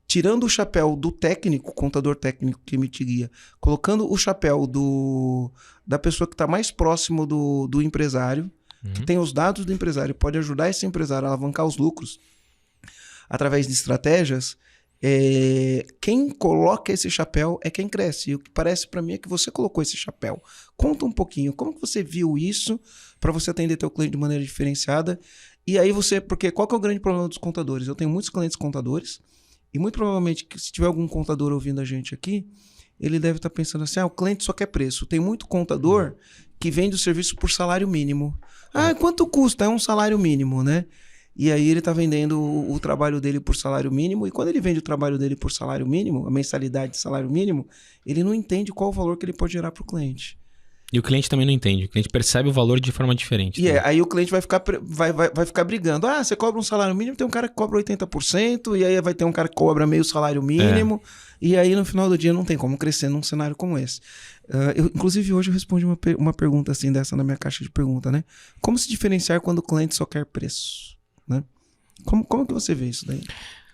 tirando o chapéu do técnico, contador técnico que emitiria, colocando o chapéu da pessoa que está mais próximo do empresário, que tem os dados do empresário, pode ajudar esse empresário a alavancar os lucros através de estratégias, quem coloca esse chapéu é quem cresce. E o que parece para mim é que você colocou esse chapéu. Conta um pouquinho, como que você viu isso para você atender teu cliente de maneira diferenciada? E aí porque qual que é o grande problema dos contadores? Eu tenho muitos clientes contadores e muito provavelmente se tiver algum contador ouvindo a gente aqui, ele deve estar pensando assim, o cliente só quer preço. Tem muito contador que vende o serviço por salário mínimo. Quanto custa? É um salário mínimo, né? E aí ele está vendendo o trabalho dele por salário mínimo, e quando ele vende o trabalho dele por salário mínimo, a mensalidade de salário mínimo, ele não entende qual o valor que ele pode gerar para o cliente. E o cliente também não entende. O cliente percebe o valor de forma diferente. E aí o cliente vai ficar brigando. Você cobra um salário mínimo, tem um cara que cobra 80%, e aí vai ter um cara que cobra meio salário mínimo, e aí no final do dia não tem como crescer num cenário como esse. Inclusive hoje eu respondi uma pergunta assim dessa na minha caixa de pergunta, né? Como se diferenciar quando o cliente só quer preço? Né? Como que você vê isso daí?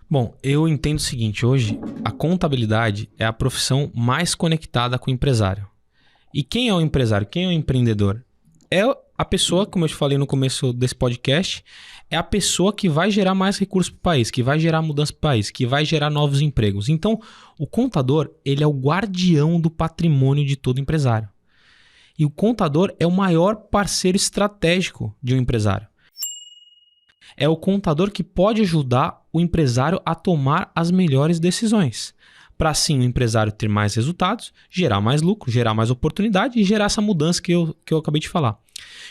Bom, eu entendo o seguinte, hoje a contabilidade é a profissão mais conectada com o empresário. E quem é o empresário? Quem é o empreendedor? É a pessoa, como eu te falei no começo desse podcast, é a pessoa que vai gerar mais recursos para o país, que vai gerar mudança para o país, que vai gerar novos empregos. Então, o contador, ele é o guardião do patrimônio de todo empresário. E o contador é o maior parceiro estratégico de um empresário. É o contador que pode ajudar o empresário a tomar as melhores decisões. Para assim o empresário ter mais resultados, gerar mais lucro, gerar mais oportunidade e gerar essa mudança que eu acabei de falar.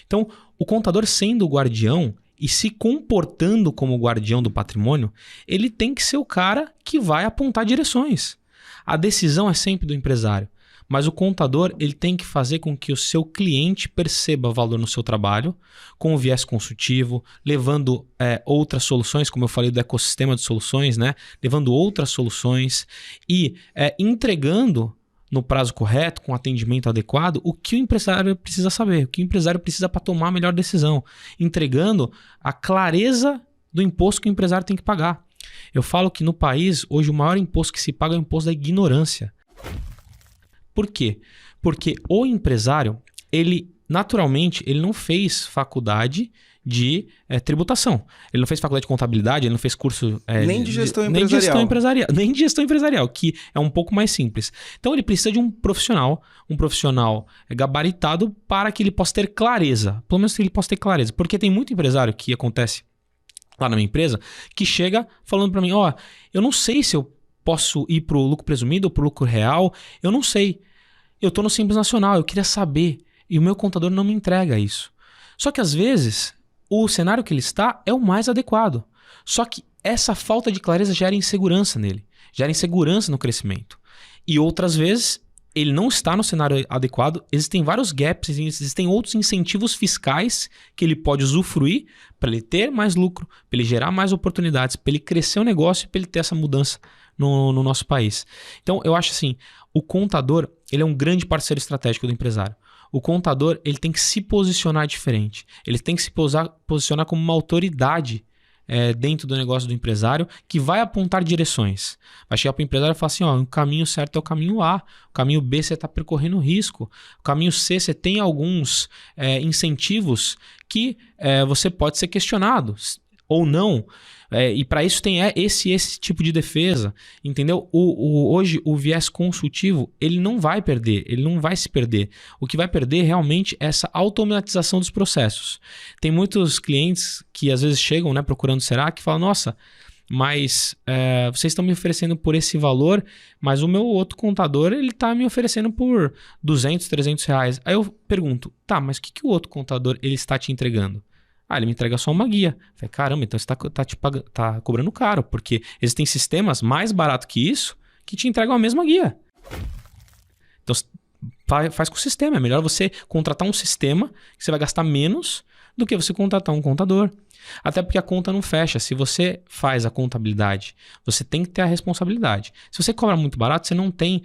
Então, o contador sendo o guardião e se comportando como guardião do patrimônio, ele tem que ser o cara que vai apontar direções. A decisão é sempre do empresário. Mas o contador ele tem que fazer com que o seu cliente perceba valor no seu trabalho, com o viés consultivo, levando outras soluções, como eu falei do ecossistema de soluções, né? Levando outras soluções e entregando no prazo correto, com atendimento adequado, o que o empresário precisa saber, o que o empresário precisa para tomar a melhor decisão, entregando a clareza do imposto que o empresário tem que pagar. Eu falo que no país, hoje, o maior imposto que se paga é o imposto da ignorância. Por quê? Porque o empresário, ele naturalmente, ele não fez faculdade de tributação. Ele não fez faculdade de contabilidade, ele não fez curso... nem de gestão empresarial. Nem de gestão empresarial, que é um pouco mais simples. Então ele precisa de um profissional gabaritado para que ele possa ter clareza. Pelo menos que ele possa ter clareza. Porque tem muito empresário que acontece lá na minha empresa, que chega falando para mim, eu não sei se eu posso ir para o lucro presumido ou para o lucro real? Eu não sei. Eu estou no Simples Nacional, eu queria saber. E o meu contador não me entrega isso. Só que às vezes, o cenário que ele está é o mais adequado. Só que essa falta de clareza gera insegurança nele. Gera insegurança no crescimento. E outras vezes, ele não está no cenário adequado. Existem vários gaps, existem outros incentivos fiscais que ele pode usufruir para ele ter mais lucro, para ele gerar mais oportunidades, para ele crescer o negócio e para ele ter essa mudança no nosso país. Então, eu acho assim, o contador, ele é um grande parceiro estratégico do empresário. O contador, ele tem que se posicionar diferente. Ele tem que se posicionar como uma autoridade dentro do negócio do empresário que vai apontar direções. Vai chegar para o empresário e falar assim, o caminho certo é o caminho A, o caminho B você está percorrendo risco, o caminho C você tem alguns incentivos que você pode ser questionado ou não. E para isso tem esse tipo de defesa, entendeu? Hoje o viés consultivo, ele não vai perder, ele não vai se perder. O que vai perder realmente é essa automatização dos processos. Tem muitos clientes que às vezes chegam, né, procurando Será, que falam, nossa, mas vocês estão me oferecendo por esse valor, mas o meu outro contador, ele está me oferecendo por 200, 300 reais. Aí eu pergunto, tá, mas o que o outro contador ele está te entregando? Ele me entrega só uma guia. Eu falei, caramba, então você tá cobrando caro, porque existem sistemas mais baratos que isso que te entregam a mesma guia. Então, faz com o sistema. É melhor você contratar um sistema que você vai gastar menos do que você contratar um contador. Até porque a conta não fecha. Se você faz a contabilidade, você tem que ter a responsabilidade. Se você cobra muito barato, você não tem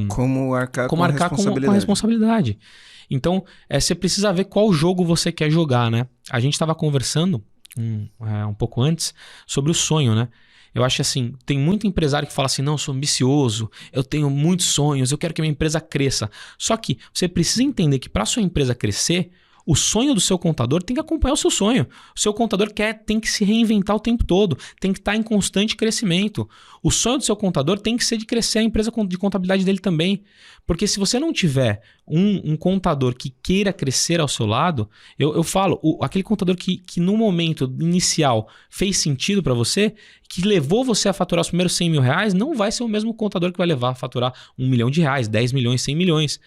como arcar com a responsabilidade. Então, você precisa ver qual jogo você quer jogar, né? A gente estava conversando um pouco antes sobre o sonho, né? Eu acho assim, tem muito empresário que fala assim, não, eu sou ambicioso, eu tenho muitos sonhos, eu quero que a minha empresa cresça. Só que você precisa entender que para sua empresa crescer, o sonho do seu contador tem que acompanhar o seu sonho. O seu contador tem que se reinventar o tempo todo, tem que estar em constante crescimento. O sonho do seu contador tem que ser de crescer a empresa de contabilidade dele também. Porque se você não tiver um contador que queira crescer ao seu lado, eu falo, aquele contador que no momento inicial fez sentido para você, que levou você a faturar os primeiros 100 mil reais, não vai ser o mesmo contador que vai levar a faturar 1 milhão de reais, 10 milhões, 100 milhões.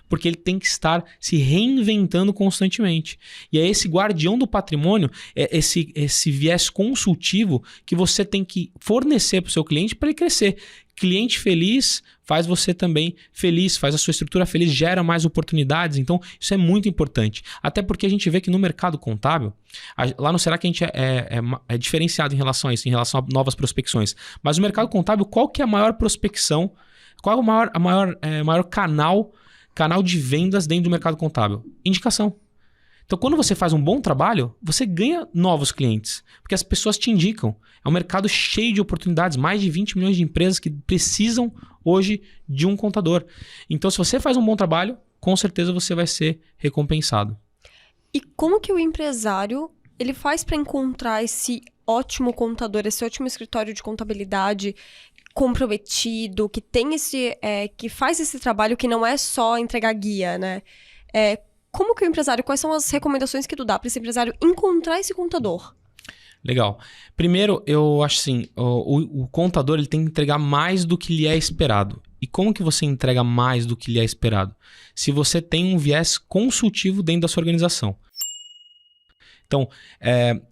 Porque ele tem que estar se reinventando constantemente. E é esse guardião do patrimônio, é esse viés consultivo que você tem que fornecer para o seu cliente para ele crescer. Cliente feliz faz você também feliz, faz a sua estrutura feliz, gera mais oportunidades. Então, isso é muito importante. Até porque a gente vê que no mercado contábil, lá no Será que a gente é diferenciado em relação a isso, em relação a novas prospecções. Mas no mercado contábil, qual que é a maior prospecção? Qual é o maior canal de vendas dentro do mercado contábil? Indicação. Então, quando você faz um bom trabalho, você ganha novos clientes, porque as pessoas te indicam. É um mercado cheio de oportunidades, mais de 20 milhões de empresas que precisam hoje de um contador. Então, se você faz um bom trabalho, com certeza você vai ser recompensado. E como que o empresário ele faz para encontrar esse ótimo contador, esse ótimo escritório de contabilidade comprometido, que tem que faz esse trabalho que não é só entregar guia, né? Como que o empresário, quais são as recomendações que tu dá para esse empresário encontrar esse contador? Legal. Primeiro, eu acho assim, o contador ele tem que entregar mais do que lhe é esperado. E como que você entrega mais do que lhe é esperado? Se você tem um viés consultivo dentro da sua organização. Então,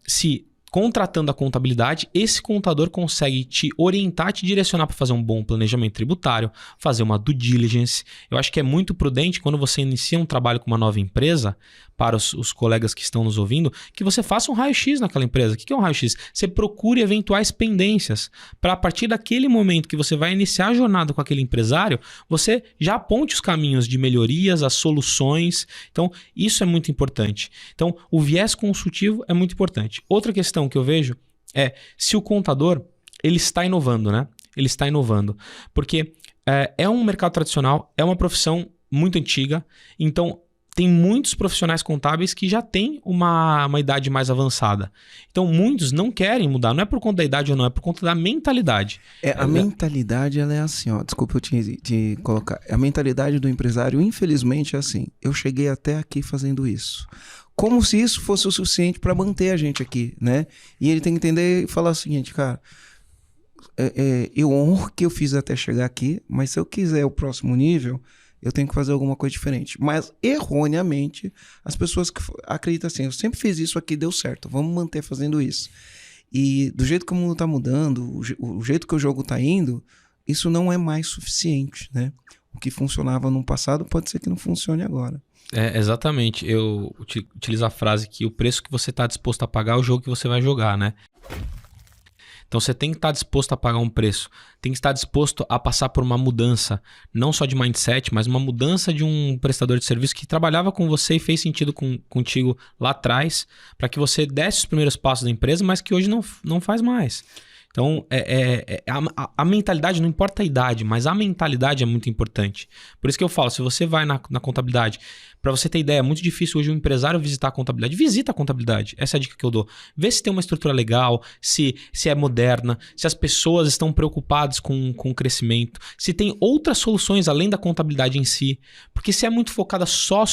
se contratando a contabilidade, esse contador consegue te orientar, te direcionar para fazer um bom planejamento tributário, fazer uma due diligence. Eu acho que é muito prudente quando você inicia um trabalho com uma nova empresa, para os colegas que estão nos ouvindo, que você faça um raio-x naquela empresa. O que é um raio-x? Você procure eventuais pendências, para a partir daquele momento que você vai iniciar a jornada com aquele empresário, você já aponte os caminhos de melhorias, as soluções. Então, isso é muito importante. Então, o viés consultivo é muito importante. Outra questão que eu vejo é se o contador ele está inovando, né? Ele está inovando. Porque é um mercado tradicional, é uma profissão muito antiga, então tem muitos profissionais contábeis que já têm uma idade mais avançada. Então, muitos não querem mudar. Não é por conta da idade ou não, é por conta da mentalidade. A mentalidade, ela é assim, ó. Desculpa eu te colocar. A mentalidade do empresário, infelizmente, é assim. Eu cheguei até aqui fazendo isso. Como se isso fosse o suficiente para manter a gente aqui, né? E ele tem que entender e falar o seguinte, cara... eu honro que eu fiz até chegar aqui, mas se eu quiser o próximo nível... eu tenho que fazer alguma coisa diferente. Mas, erroneamente, as pessoas que acreditam assim, eu sempre fiz isso aqui, deu certo, vamos manter fazendo isso. E do jeito que o mundo está mudando, o jeito que o jogo está indo, isso não é mais suficiente, né? O que funcionava no passado pode ser que não funcione agora. Exatamente. Eu utilizo a frase que o preço que você está disposto a pagar é o jogo que você vai jogar, né? Então você tem que estar disposto a pagar um preço, tem que estar disposto a passar por uma mudança, não só de mindset, mas uma mudança de um prestador de serviço que trabalhava com você e fez sentido contigo lá atrás, para que você desse os primeiros passos da empresa, mas que hoje não faz mais. Então, a mentalidade, não importa a idade, mas a mentalidade é muito importante. Por isso que eu falo, se você vai na contabilidade, para você ter ideia, é muito difícil hoje um empresário visitar a contabilidade. Visita a contabilidade, essa é a dica que eu dou. Vê se tem uma estrutura legal, se é moderna, se as pessoas estão preocupadas com o crescimento, se tem outras soluções além da contabilidade em si. Porque se é muito focada só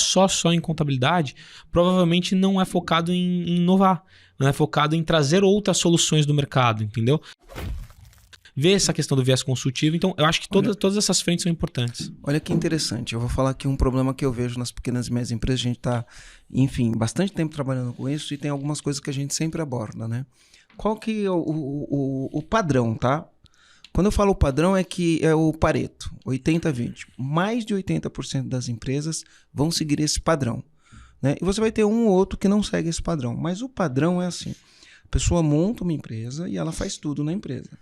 em contabilidade, provavelmente não é focado em inovar. Não é focado em trazer outras soluções do mercado, entendeu? Ver essa questão do viés consultivo. Então, eu acho que todas essas frentes são importantes. Olha que interessante. Eu vou falar aqui um problema que eu vejo nas pequenas e médias empresas. A gente está, enfim, bastante tempo trabalhando com isso e tem algumas coisas que a gente sempre aborda, né? Qual que é o padrão, tá? Quando eu falo padrão é que é o Pareto, 80-20. Mais de 80% das empresas vão seguir esse padrão. Né? E você vai ter um ou outro que não segue esse padrão. Mas o padrão é assim. A pessoa monta uma empresa e ela faz tudo na empresa.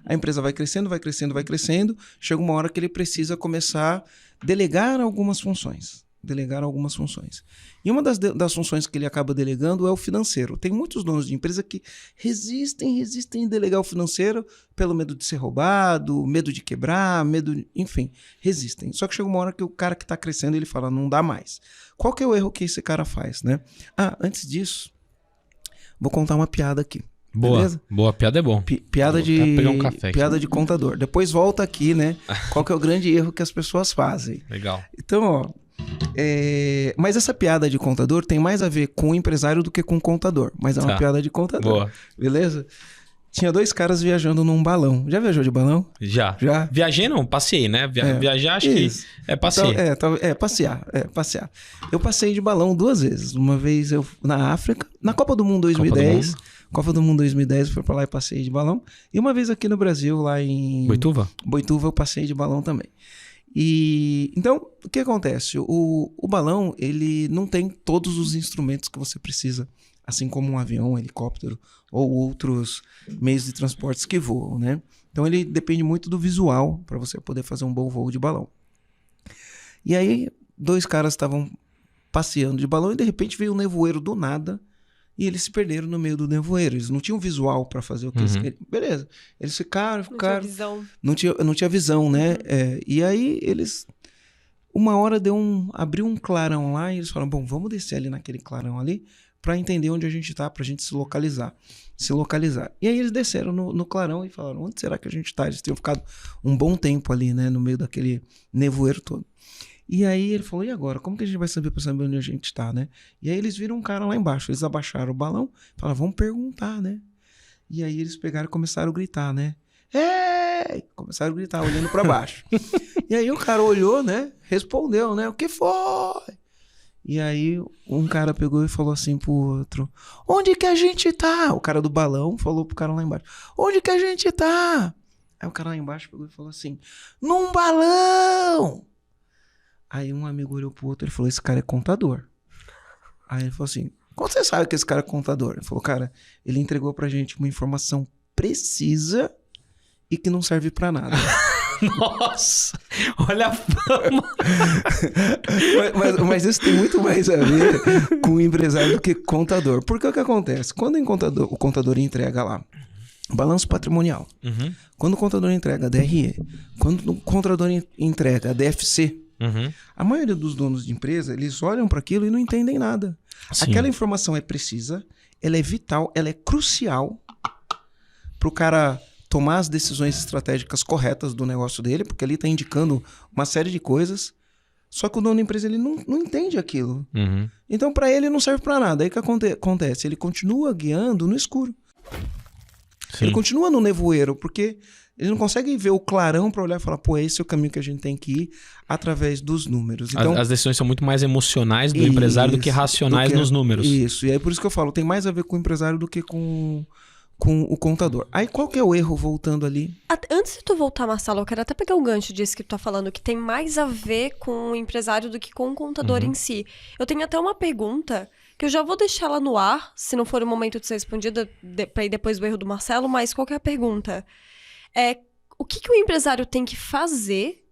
A empresa vai crescendo, vai crescendo, vai crescendo. Chega uma hora que ele precisa começar a delegar algumas funções. delegar algumas funções. E uma das funções que ele acaba delegando é o financeiro. Tem muitos donos de empresa que resistem em delegar o financeiro pelo medo de ser roubado, medo de quebrar, enfim, resistem. Só que chega uma hora que o cara que está crescendo, ele fala, não dá mais. Qual que é o erro que esse cara faz, né? Antes disso, vou contar uma piada aqui. Beleza? Boa, piada é bom. Piada pegar um café aqui. Piada de contador. Depois volta aqui, né? Qual que é o grande erro que as pessoas fazem. Legal. Então, ó... Mas essa piada de contador tem mais a ver com o empresário do que com o contador. Mas é uma piada de contador. Boa. Beleza? Tinha 2 caras viajando num balão. Já viajou de balão? Já. Já? Viajei não, passei, né? Viajar acho que é passeio. Então, passear. Eu passei de balão 2 vezes. Uma vez eu na África, na Copa do Mundo 2010. Copa do Mundo 2010, eu fui pra lá e passei de balão. E uma vez aqui no Brasil, lá em... Boituva, eu passei de balão também. Então, o que acontece? O balão, ele não tem todos os instrumentos que você precisa, assim como um avião, um helicóptero ou outros meios de transportes que voam, né? Então, ele depende muito do visual para você poder fazer um bom voo de balão. E aí, 2 caras estavam passeando de balão e de repente veio um nevoeiro do nada e eles se perderam no meio do nevoeiro. Eles não tinham visual para fazer o que eles queriam. Beleza. Eles ficaram... Não tinha visão. Não tinha visão, né? E aí eles... Uma hora abriu um clarão lá e eles falaram, bom, vamos descer ali naquele clarão ali para entender onde a gente tá, pra gente se localizar. E aí eles desceram no clarão e falaram, onde será que a gente tá? Eles tinham ficado um bom tempo ali, né? No meio daquele nevoeiro todo. E aí ele falou, e agora? Como que a gente vai saber pra saber onde a gente tá, né? E aí eles viram um cara lá embaixo. Eles abaixaram o balão, falaram, vamos perguntar, né? E aí eles pegaram e começaram a gritar, né? Começaram a gritar, olhando pra baixo. E aí o cara olhou, né? Respondeu, né? O que foi? E aí um cara pegou e falou assim pro outro, onde que a gente tá? O cara do balão falou pro cara lá embaixo, onde que a gente tá? Aí o cara lá embaixo pegou e falou assim, num balão! Aí um amigo olhou pro outro e falou, esse cara é contador. Aí ele falou assim, como você sabe que esse cara é contador? Ele falou, cara, ele entregou pra gente uma informação precisa e que não serve pra nada. Nossa, olha a fama. mas isso tem muito mais a ver com o empresário do que contador. Porque o que acontece? Quando o contador entrega lá balanço patrimonial, quando o contador entrega DRE, quando o contador entrega DFC, a maioria dos donos de empresa, eles olham para aquilo e não entendem nada. Sim. Aquela informação é precisa, ela é vital, ela é crucial para o cara tomar as decisões estratégicas corretas do negócio dele, porque ele está indicando uma série de coisas, só que o dono da empresa ele não entende aquilo. Então, para ele, não serve para nada. Aí o que acontece? Ele continua guiando no escuro. Sim. Ele continua no nevoeiro, porque ele não consegue ver o clarão para olhar e falar, pô, esse é o caminho que a gente tem que ir através dos números. Então, as decisões são muito mais emocionais do empresário do que racionais nos números. Isso, e aí por isso que eu falo, tem mais a ver com o empresário do que com o contador. Aí qual que é o erro, voltando ali? Antes de tu voltar, Marcelo, eu quero até pegar o gancho disso que tu tá falando, que tem mais a ver com o empresário do que com o contador em si. Eu tenho até uma pergunta, que eu já vou deixar ela no ar, se não for o momento de ser respondida, pra ir depois do erro do Marcelo, mas qual que é a pergunta? O que o empresário tem que fazer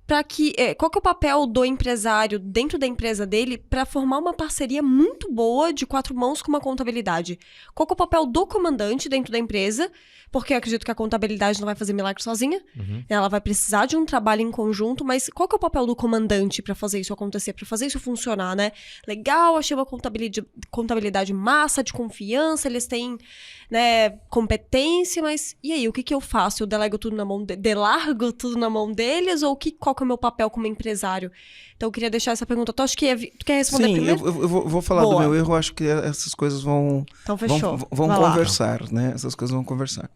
para que... qual que é o papel do empresário dentro da empresa dele para formar uma parceria muito boa de 4 mãos com uma contabilidade? Qual que é o papel do comandante dentro da empresa? Porque eu acredito que a contabilidade não vai fazer milagre sozinha. Ela vai precisar de um trabalho em conjunto, mas qual que é o papel do comandante para fazer isso acontecer, para fazer isso funcionar, né? Legal, achei uma contabilidade massa, de confiança, eles têm, né, competência, mas e aí, o que eu faço? Eu delego tudo na mão delargo tudo na mão deles? Ou qual que é o meu papel como empresário? Então eu queria deixar essa pergunta. Tu acha que tu quer responder primeiro? Sim, eu vou falar do meu erro. Eu acho que essas coisas vão conversar, né? Essas coisas vão conversar.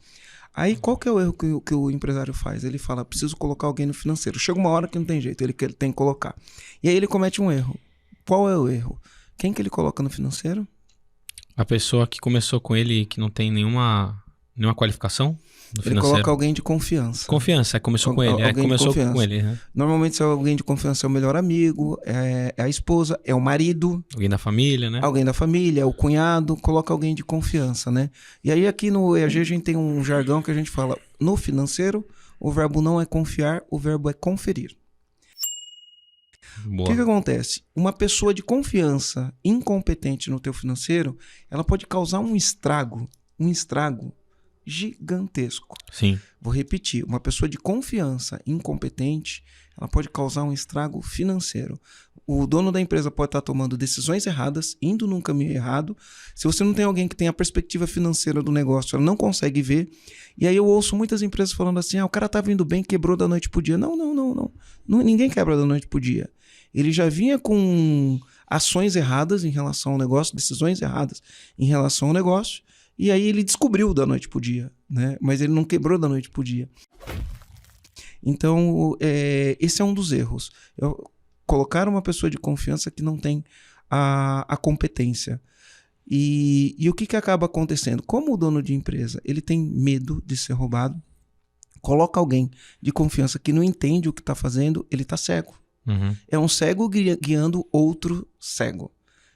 Aí qual que é o erro que o empresário faz? Ele fala, preciso colocar alguém no financeiro. Chega uma hora que não tem jeito, ele tem que colocar. E aí ele comete um erro. Qual é o erro? Quem que ele coloca no financeiro? A pessoa que começou com ele que não tem nenhuma qualificação? Ele coloca alguém de confiança. Começou com ele. Começou com ele. Né? Normalmente, se alguém de confiança é o melhor amigo, é a esposa, é o marido. Alguém da família, né? Alguém da família, é o cunhado, coloca alguém de confiança, né? E aí aqui no EAG a gente tem um jargão que a gente fala, no financeiro, o verbo não é confiar, o verbo é conferir. Boa. O que acontece? Uma pessoa de confiança incompetente no teu financeiro, ela pode causar um estrago gigantesco. Sim. Vou repetir, uma pessoa de confiança incompetente, ela pode causar um estrago financeiro. O dono da empresa pode estar tomando decisões erradas, indo num caminho errado. Se você não tem alguém que tem a perspectiva financeira do negócio, ela não consegue ver. E aí eu ouço muitas empresas falando assim, o cara estava indo bem, quebrou da noite pro dia. Não. Ninguém quebra da noite pro dia. Ele já vinha com ações erradas em relação ao negócio, decisões erradas em relação ao negócio, e aí ele descobriu da noite pro dia, né? Mas ele não quebrou da noite pro dia. Então, esse é um dos erros. Colocar uma pessoa de confiança que não tem a competência. E o que acaba acontecendo? Como o dono de empresa ele tem medo de ser roubado, coloca alguém de confiança que não entende o que está fazendo, ele está cego. Uhum. É um cego guiando outro cego.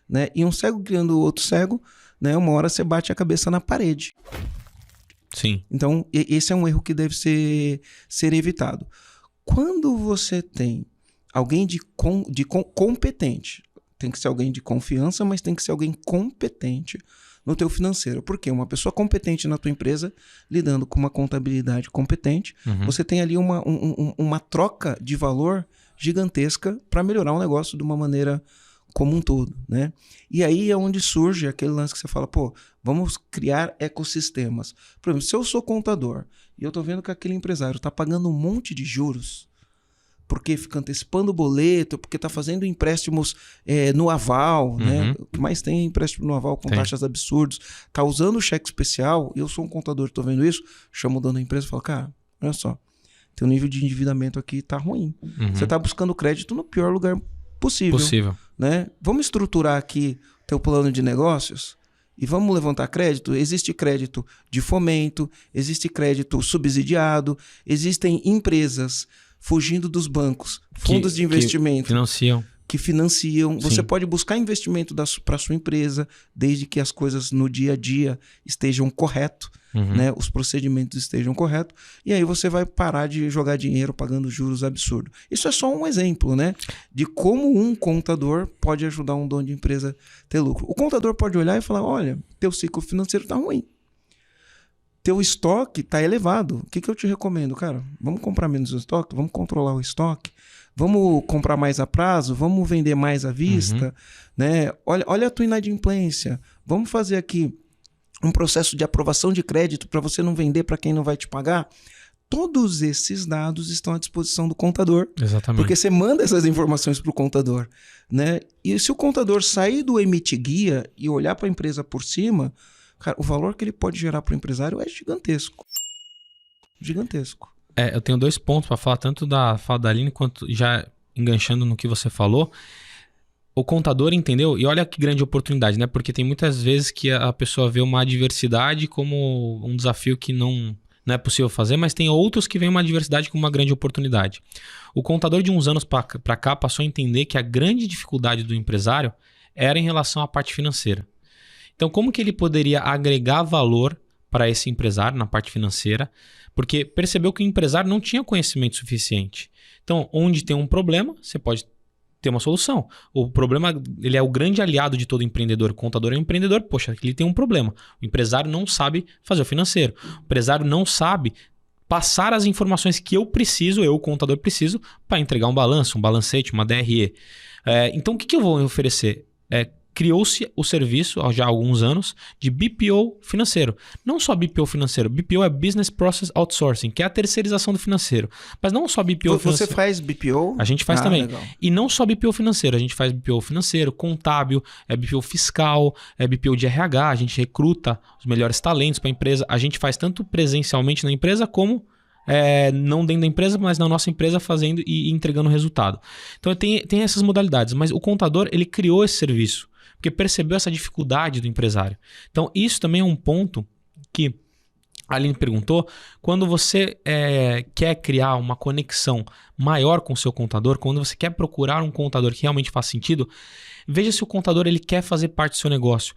Né? E um cego guiando outro cego, né? Uma hora você bate a cabeça na parede. Sim. Então, esse é um erro que deve ser evitado. Quando você tem alguém competente, tem que ser alguém de confiança, mas tem que ser alguém competente no teu financeiro. Porque uma pessoa competente na tua empresa, lidando com uma contabilidade competente, você tem ali uma troca de valor gigantesca para melhorar o negócio de uma maneira como um todo, né? E aí é onde surge aquele lance que você fala, vamos criar ecossistemas. Por exemplo, se eu sou contador e eu tô vendo que aquele empresário tá pagando um monte de juros, porque fica antecipando o boleto, porque tá fazendo empréstimos no aval, né? O que mais tem é empréstimo no aval com taxas absurdas, tá usando o cheque especial, e eu sou um contador e tô vendo isso, chamo o dono da empresa e falo, cara, olha só, teu nível de endividamento aqui tá ruim. Você tá buscando crédito no pior lugar possível. Né? Vamos estruturar aqui teu plano de negócios e vamos levantar crédito. Existe crédito de fomento, existe crédito subsidiado, existem empresas fugindo dos bancos, fundos de investimento que financiam. Você pode buscar investimento para sua empresa, desde que as coisas no dia a dia estejam corretas, né? Os procedimentos estejam corretos, e aí você vai parar de jogar dinheiro pagando juros absurdos. Isso é só um exemplo, né? De como um contador pode ajudar um dono de empresa a ter lucro. O contador pode olhar e falar, olha, teu ciclo financeiro está ruim. Teu estoque está elevado. O que eu te recomendo? Cara, vamos comprar menos estoque, vamos controlar o estoque, vamos comprar mais a prazo, vamos vender mais à vista, né? Olha a tua inadimplência. Vamos fazer aqui um processo de aprovação de crédito para você não vender para quem não vai te pagar. Todos esses dados estão à disposição do contador. Exatamente. Porque você manda essas informações para o contador, né? E se o contador sair do emitir-guia e olhar para a empresa por cima, cara, o valor que ele pode gerar para o empresário é gigantesco. Gigantesco. Eu tenho 2 pontos para falar, tanto da fala da Aline, quanto já enganchando no que você falou. O contador entendeu, e olha que grande oportunidade, né? Porque tem muitas vezes que a pessoa vê uma adversidade como um desafio que não é possível fazer, mas tem outros que veem uma adversidade como uma grande oportunidade. O contador de uns anos para cá passou a entender que a grande dificuldade do empresário era em relação à parte financeira. Então, como que ele poderia agregar valor para esse empresário na parte financeira? Porque percebeu que o empresário não tinha conhecimento suficiente. Então, onde tem um problema, você pode ter uma solução. O problema, ele é o grande aliado de todo empreendedor. O contador é um empreendedor, poxa, ele tem um problema. O empresário não sabe fazer o financeiro. O empresário não sabe passar as informações que eu, o contador, preciso para entregar um balanço, um balancete, uma DRE. Então, o que eu vou oferecer? Criou-se o serviço, já há alguns anos, de BPO financeiro. Não só BPO financeiro. BPO é Business Process Outsourcing, que é a terceirização do financeiro. Mas não só BPO financeiro. Você faz BPO? A gente faz também. Legal. E não só BPO financeiro. A gente faz BPO financeiro, contábil, BPO fiscal, BPO de RH. A gente recruta os melhores talentos para a empresa. A gente faz tanto presencialmente na empresa como... não dentro da empresa, mas na nossa empresa fazendo e entregando resultado. Então tem essas modalidades. Mas o contador, ele criou esse serviço. Porque percebeu essa dificuldade do empresário. Então, isso também é um ponto que a Aline perguntou. Quando você quer criar uma conexão maior com o seu contador, quando você quer procurar um contador que realmente faz sentido, veja se o contador ele quer fazer parte do seu negócio.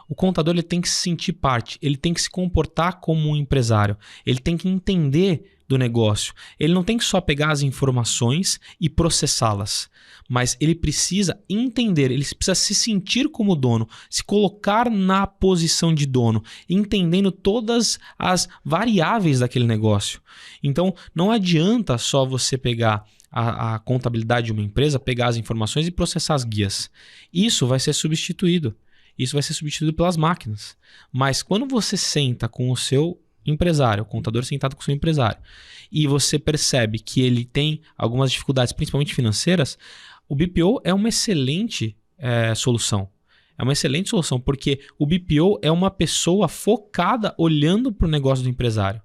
O contador ele tem que se sentir parte, ele tem que se comportar como um empresário, ele tem que entender do negócio. Ele não tem que só pegar as informações e processá-las, mas ele precisa entender, ele precisa se sentir como dono, se colocar na posição de dono, entendendo todas as variáveis daquele negócio. Então, não adianta só você pegar a contabilidade de uma empresa, pegar as informações e processar as guias. Isso vai ser substituído. Isso vai ser substituído pelas máquinas. Mas quando você senta com o seu empresário, o contador sentado com o seu empresário, e você percebe que ele tem algumas dificuldades, principalmente financeiras, o BPO é uma excelente solução. É uma excelente solução, porque o BPO é uma pessoa focada olhando para o negócio do empresário.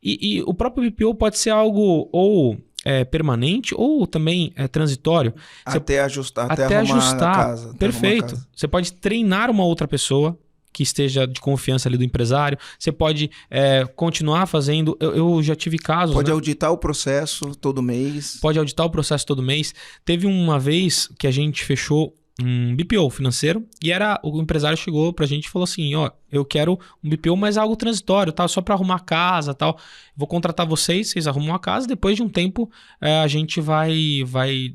E o próprio BPO pode ser algo ou permanente ou também transitório. Até ajustar, até arrumar a casa. Perfeito. Você pode treinar uma outra pessoa que esteja de confiança ali do empresário. Você pode continuar fazendo... Eu já tive casos... Pode auditar o processo todo mês. Pode auditar o processo todo mês. Teve uma vez que a gente fechou um BPO financeiro e o empresário chegou pra gente e falou assim, ó, eu quero um BPO, mas algo transitório, tá? Só pra arrumar a casa, tal. Vou contratar vocês arrumam a casa, depois de um tempo a gente vai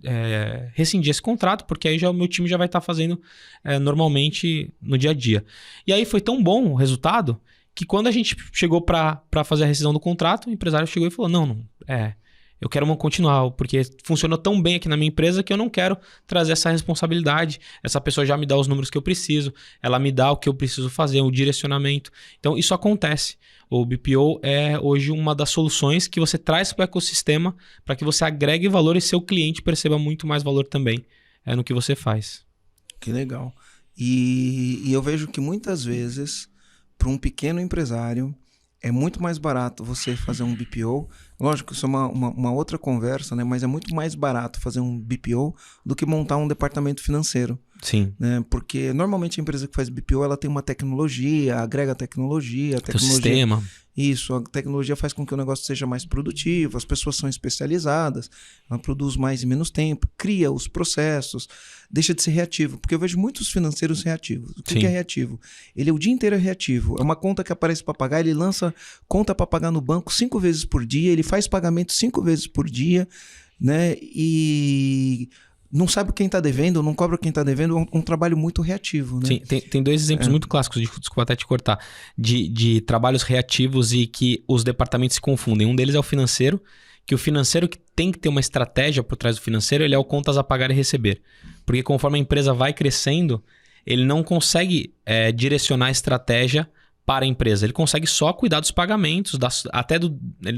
rescindir esse contrato, porque aí o meu time já vai estar fazendo normalmente no dia a dia. E aí foi tão bom o resultado que quando a gente chegou pra fazer a rescisão do contrato, o empresário chegou e falou, não, eu quero continuar, porque funcionou tão bem aqui na minha empresa que eu não quero trazer essa responsabilidade. Essa pessoa já me dá os números que eu preciso, ela me dá o que eu preciso fazer, o direcionamento. Então, isso acontece. O BPO é hoje uma das soluções que você traz para o ecossistema para que você agregue valor e seu cliente perceba muito mais valor também no que você faz. Que legal. E eu vejo que muitas vezes, para um pequeno empresário, é muito mais barato você fazer um BPO. Lógico que isso é uma outra conversa, né? Mas é muito mais barato fazer um BPO do que montar um departamento financeiro. Sim. Né? Porque normalmente a empresa que faz BPO, ela tem uma tecnologia, agrega tecnologia. Tem um sistema. Isso, a tecnologia faz com que o negócio seja mais produtivo, as pessoas são especializadas, ela produz mais em menos tempo, cria os processos, deixa de ser reativo. Porque eu vejo muitos financeiros reativos. O que é reativo? Ele o dia inteiro é reativo. É uma conta que aparece para pagar, ele lança conta para pagar no banco 5 vezes por dia, ele faz pagamento 5 vezes por dia, né? E não sabe quem está devendo, não cobra quem está devendo, é um trabalho muito reativo, né? Sim, tem dois exemplos muito clássicos, desculpa até te cortar, de trabalhos reativos e que os departamentos se confundem. Um deles é o financeiro, que o financeiro que tem que ter uma estratégia por trás do financeiro, ele é o contas a pagar e receber. Porque conforme a empresa vai crescendo, ele não consegue direcionar a estratégia para a empresa. Ele consegue só cuidar dos pagamentos, até do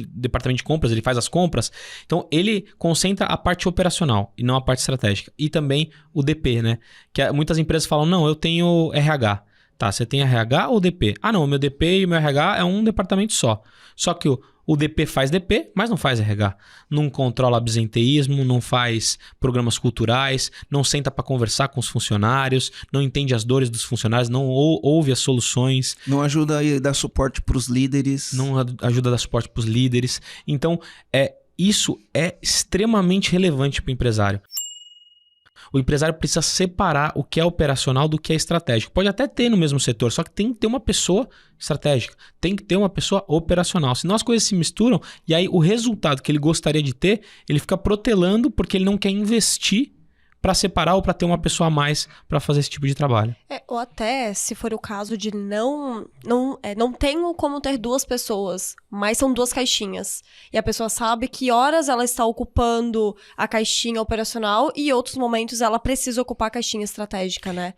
departamento de compras, ele faz as compras. Então, ele concentra a parte operacional e não a parte estratégica. E também o DP, né? Que muitas empresas falam, não, eu tenho RH. Tá, você tem RH ou DP? Ah, não, o meu DP e o meu RH é um departamento só. Só que o DP faz DP, mas não faz RH. Não controla absenteísmo, não faz programas culturais, não senta para conversar com os funcionários, não entende as dores dos funcionários, não ouve as soluções. Não ajuda a dar suporte para os líderes. Não ajuda a dar suporte para os líderes. Então, isso é extremamente relevante para o empresário. O empresário precisa separar o que é operacional do que é estratégico. Pode até ter no mesmo setor, só que tem que ter uma pessoa estratégica, tem que ter uma pessoa operacional. Senão as coisas se misturam e aí o resultado que ele gostaria de ter, ele fica protelando porque ele não quer investir para separar ou para ter uma pessoa a mais para fazer esse tipo de trabalho. Ou até, se for o caso de não tenho como ter 2 pessoas, mas são 2 caixinhas. E a pessoa sabe que horas ela está ocupando a caixinha operacional e em outros momentos ela precisa ocupar a caixinha estratégica, né?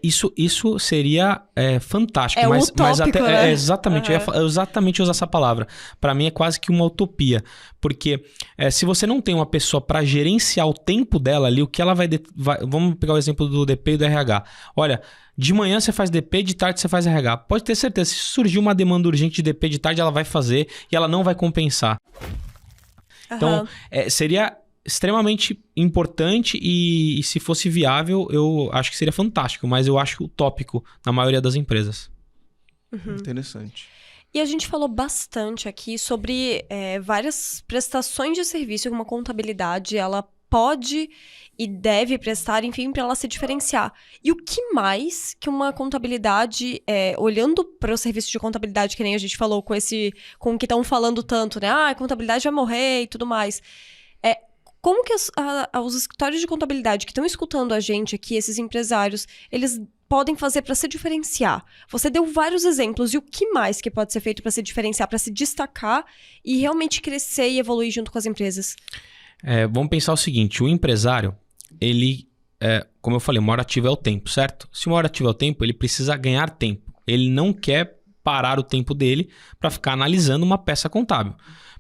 Isso seria fantástico. Utópico, mas até, né? Exatamente, eu ia exatamente usar essa palavra. Para mim é quase que uma utopia. Porque se você não tem uma pessoa para gerenciar o tempo dela ali, o que ela vai... Vamos pegar o exemplo do DP e do RH. Olha, de manhã você faz DP, de tarde você faz RH. Pode ter certeza, se surgir uma demanda urgente de DP de tarde, ela vai fazer e ela não vai compensar. Então, seria extremamente importante e se fosse viável, eu acho que seria fantástico, mas eu acho utópico na maioria das empresas. Interessante. E a gente falou bastante aqui sobre várias prestações de serviço que uma contabilidade ela pode e deve prestar, enfim, para ela se diferenciar. E o que mais que uma contabilidade, olhando para o serviço de contabilidade, que nem a gente falou, com o que estão falando tanto, né? A contabilidade vai morrer e tudo mais. Como que os escritórios de contabilidade que estão escutando a gente aqui, esses empresários, eles podem fazer para se diferenciar? Você deu vários exemplos, e o que mais que pode ser feito para se diferenciar, para se destacar e realmente crescer e evoluir junto com as empresas? Vamos pensar o seguinte, o empresário, ele, como eu falei, o maior ativo é o tempo, certo? Se o maior ativo é o tempo, ele precisa ganhar tempo. Ele não quer parar o tempo dele para ficar analisando uma peça contábil.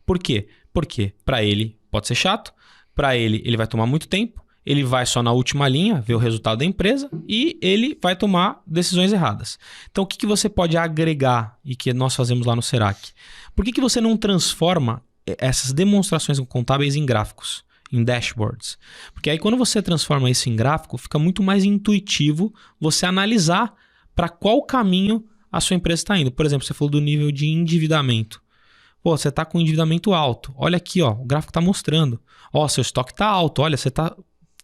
Por quê? Porque para ele pode ser chato, para ele vai tomar muito tempo, ele vai só na última linha ver o resultado da empresa e ele vai tomar decisões erradas. Então, o que você pode agregar e que nós fazemos lá no Serac? Por que você não transforma essas demonstrações contábeis em gráficos, em dashboards? Porque aí quando você transforma isso em gráfico, fica muito mais intuitivo você analisar para qual caminho a sua empresa está indo. Por exemplo, você falou do nível de endividamento. Pô, você está com endividamento alto. Olha aqui, ó, o gráfico está mostrando. Ó, seu estoque está alto. Olha,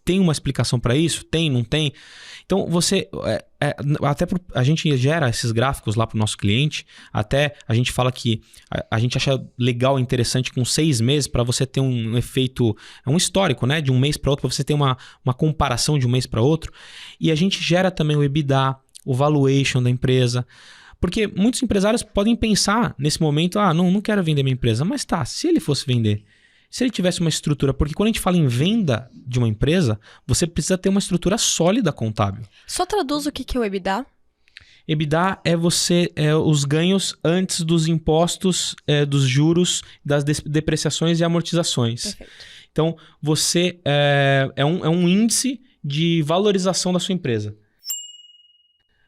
tem uma explicação para isso? Tem, não tem? Então, a gente gera esses gráficos lá para o nosso cliente. Até a gente fala que a gente acha legal e interessante com 6 meses para você ter um efeito, um histórico, né? De um mês para outro, para você ter uma comparação de um mês para outro. E a gente gera também o EBITDA, o valuation da empresa. Porque muitos empresários podem pensar nesse momento, não quero vender minha empresa. Mas tá, se ele fosse vender, se ele tivesse uma estrutura, porque quando a gente fala em venda de uma empresa, você precisa ter uma estrutura sólida contábil. Só traduz o que é o EBITDA? EBITDA é os ganhos antes dos impostos, dos juros, das depreciações e amortizações. Perfeito. Então, você é um índice de valorização da sua empresa.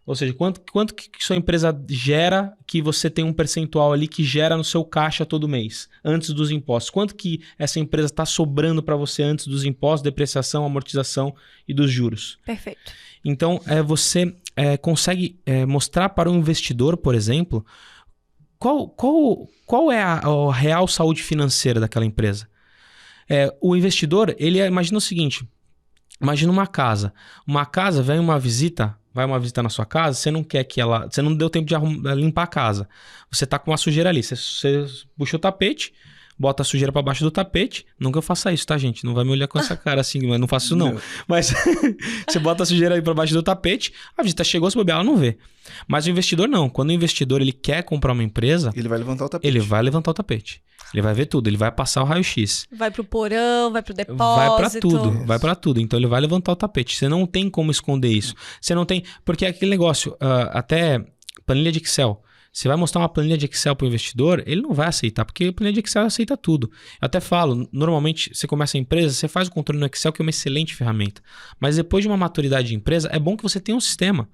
Ou seja, quanto que sua empresa gera, que você tem um percentual ali que gera no seu caixa todo mês, antes dos impostos. Quanto que essa empresa está sobrando para você antes dos impostos, depreciação, amortização e dos juros. Perfeito. Então, você consegue mostrar para o investidor, por exemplo, qual é a real saúde financeira daquela empresa. O investidor, imagina o seguinte, imagina uma casa. Uma casa, vai uma visita na sua casa, você não quer que você não deu tempo de limpar a casa. Você tá com uma sujeira ali, você puxa o tapete, bota a sujeira para baixo do tapete. Não que eu faça isso, tá, gente? Não vai me olhar com essa cara assim, mas não faço isso não. Mas você bota a sujeira aí para baixo do tapete, a visita chegou, se bobear, ela não vê. Mas o investidor não. Quando o investidor ele quer comprar uma empresa, ele vai levantar o tapete. Ele vai levantar o tapete. Ele vai ver tudo, ele vai passar o raio-x. Vai pro porão, vai pro depósito. Vai pra tudo. Então ele vai levantar o tapete. Você não tem como esconder isso. Você não tem... Porque é aquele negócio, até planilha de Excel. Você vai mostrar uma planilha de Excel pro investidor, ele não vai aceitar, porque a planilha de Excel aceita tudo. Eu até falo, normalmente você começa a empresa, você faz o controle no Excel, que é uma excelente ferramenta. Mas depois de uma maturidade de empresa, é bom que você tenha um sistema.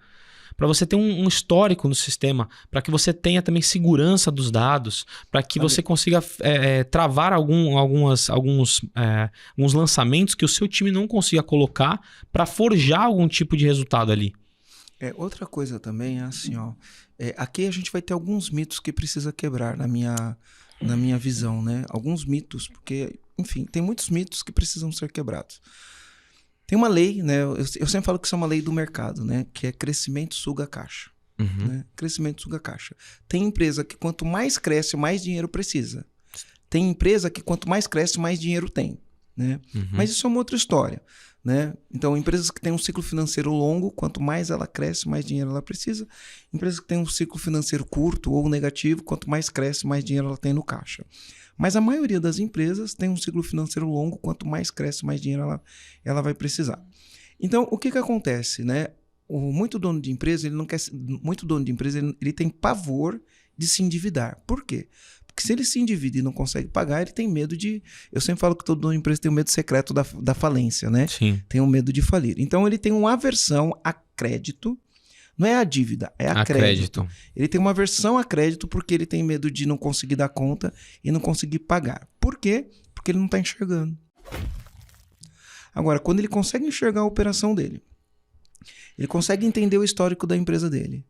Para você ter um histórico no sistema, para que você tenha também segurança dos dados, para que você consiga travar alguns lançamentos que o seu time não consiga colocar para forjar algum tipo de resultado ali. Outra coisa também é assim, ó. Aqui a gente vai ter alguns mitos que precisa quebrar na minha visão, né? Alguns mitos, porque, enfim, tem muitos mitos que precisam ser quebrados. Tem uma lei, né? Eu sempre falo que isso é uma lei do mercado, né? Que é crescimento suga caixa. Uhum. Né? Crescimento suga caixa. Tem empresa que quanto mais cresce, mais dinheiro precisa. Tem empresa que quanto mais cresce, mais dinheiro tem. Né? Uhum. Mas isso é uma outra história. Né? Então, empresas que têm um ciclo financeiro longo, quanto mais ela cresce, mais dinheiro ela precisa. Empresas que têm um ciclo financeiro curto ou negativo, quanto mais cresce, mais dinheiro ela tem no caixa. Mas a maioria das empresas tem um ciclo financeiro longo, quanto mais cresce, mais dinheiro ela vai precisar. Então, o que acontece? Né? Muito dono de empresa, ele tem pavor de se endividar. Por quê? Porque se ele se endivida e não consegue pagar, ele tem medo de... Eu sempre falo que todo dono de empresa tem um medo secreto da falência, né? Sim. Tem um medo de falir. Então, ele tem uma aversão a crédito. Não é a dívida, é a crédito. Ele tem uma aversão a crédito porque ele tem medo de não conseguir dar conta e não conseguir pagar. Por quê? Porque ele não está enxergando. Agora, quando ele consegue enxergar a operação dele, ele consegue entender o histórico da empresa dele,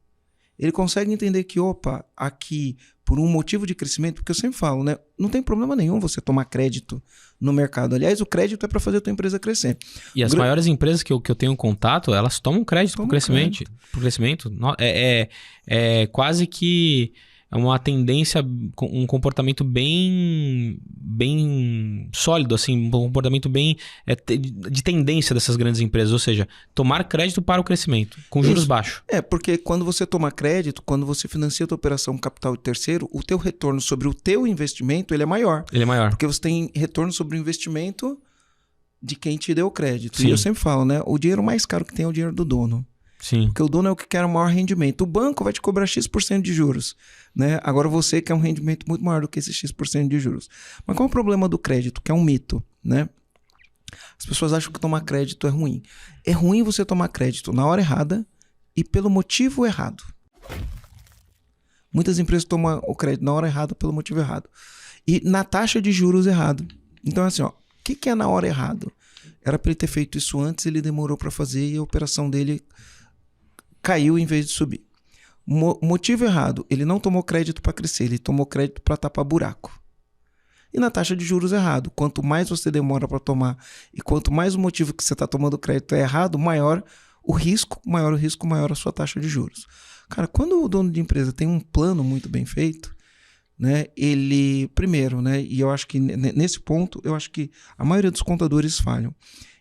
ele consegue entender que, opa, aqui, por um motivo de crescimento, porque eu sempre falo, né? Não tem problema nenhum você tomar crédito no mercado. Aliás, o crédito é para fazer a tua empresa crescer. E as maiores empresas que eu tenho contato, elas tomam crédito por crescimento. Por crescimento. É quase que uma tendência, um comportamento bem sólido, assim, um comportamento bem de tendência dessas grandes empresas, ou seja, tomar crédito para o crescimento, com juros baixos. Porque quando você toma crédito, quando você financia a tua operação capital de terceiro, o teu retorno sobre o teu investimento, ele é maior. Ele é maior. Porque você tem retorno sobre o investimento de quem te deu o crédito. Sim. E eu sempre falo, né? O dinheiro mais caro que tem é o dinheiro do dono. Sim. Porque o dono é o que quer o maior rendimento. O banco vai te cobrar X% de juros, né? Agora você quer um rendimento muito maior do que esse X% de juros. Mas qual é o problema do crédito? Que é um mito, né? As pessoas acham que tomar crédito é ruim. É ruim você tomar crédito na hora errada e pelo motivo errado. Muitas empresas tomam o crédito na hora errada pelo motivo errado. E na taxa de juros errado. Então, assim, ó, o que é na hora errado? Era para ele ter feito isso antes, ele demorou para fazer e a operação dele caiu em vez de subir. Motivo errado, ele não tomou crédito para crescer, ele tomou crédito para tapar buraco. E na taxa de juros errado, quanto mais você demora para tomar e quanto mais o motivo que você está tomando crédito é errado, maior o risco, maior a sua taxa de juros. Cara, quando o dono de empresa tem um plano muito bem feito, né, ele, primeiro, né, e eu acho que nesse ponto, eu acho que a maioria dos contadores falham.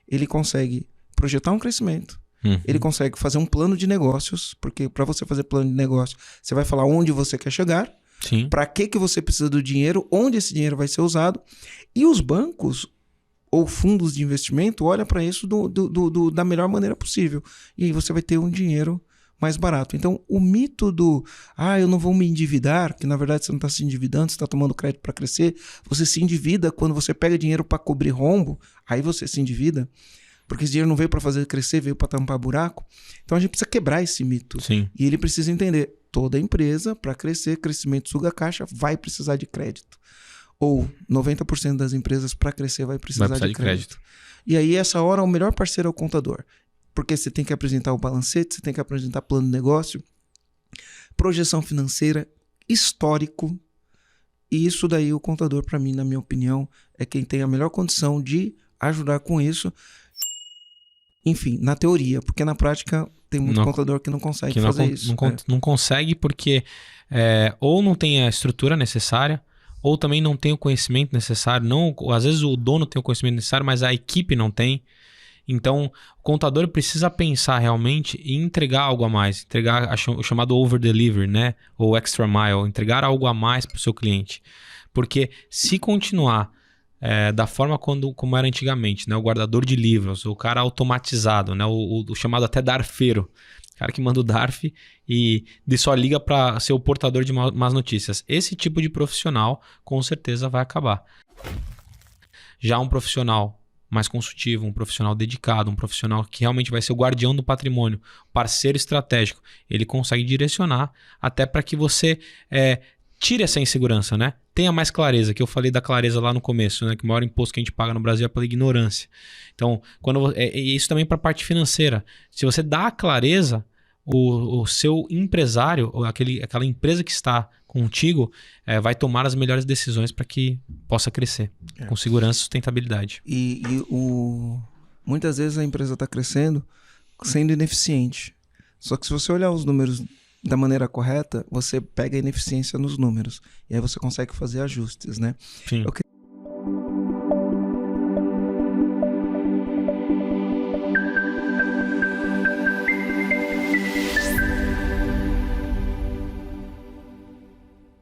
Ele consegue projetar um crescimento, ele consegue fazer um plano de negócios, porque para você fazer plano de negócio, você vai falar onde você quer chegar, para que você precisa do dinheiro, onde esse dinheiro vai ser usado, e os bancos ou fundos de investimento olham para isso da melhor maneira possível, e aí você vai ter um dinheiro mais barato. Então, o mito do eu não vou me endividar, que na verdade você não está se endividando, você está tomando crédito para crescer, você se endivida quando você pega dinheiro para cobrir rombo, aí você se endivida, porque esse dinheiro não veio para fazer crescer, veio para tampar buraco. Então a gente precisa quebrar esse mito. Sim. E ele precisa entender, toda empresa, para crescer, crescimento suga caixa, vai precisar de crédito. Ou 90% das empresas, para crescer, vai precisar de crédito. E aí, essa hora, o melhor parceiro é o contador. Porque você tem que apresentar o balancete, você tem que apresentar plano de negócio, projeção financeira, histórico. E isso daí, o contador, para mim, na minha opinião, é quem tem a melhor condição de ajudar com isso. Enfim, na teoria, porque na prática tem muito contador que não consegue fazer isso. Não consegue porque ou não tem a estrutura necessária, ou também não tem o conhecimento necessário. Às vezes o dono tem o conhecimento necessário, mas a equipe não tem. Então, o contador precisa pensar realmente em entregar algo a mais, entregar o chamado over-delivery, né? Ou extra mile, entregar algo a mais para o seu cliente. Porque se continuar da forma como era antigamente, né? O guardador de livros, o cara automatizado, né? O chamado até darfeiro, o cara que manda o DARF e só liga para ser o portador de más notícias. Esse tipo de profissional com certeza vai acabar. Já um profissional mais consultivo, um profissional dedicado, um profissional que realmente vai ser o guardião do patrimônio, parceiro estratégico, ele consegue direcionar até para que você tire essa insegurança, né? Tenha mais clareza, que eu falei da clareza lá no começo, né? Que o maior imposto que a gente paga no Brasil é pela ignorância. Então, isso também para a parte financeira. Se você dá a clareza, o seu empresário, ou aquela empresa que está contigo, vai tomar as melhores decisões para que possa crescer com segurança e sustentabilidade. Muitas vezes a empresa está crescendo sendo ineficiente. Só que se você olhar os números da maneira correta, você pega a ineficiência nos números. E aí você consegue fazer ajustes, né? Sim.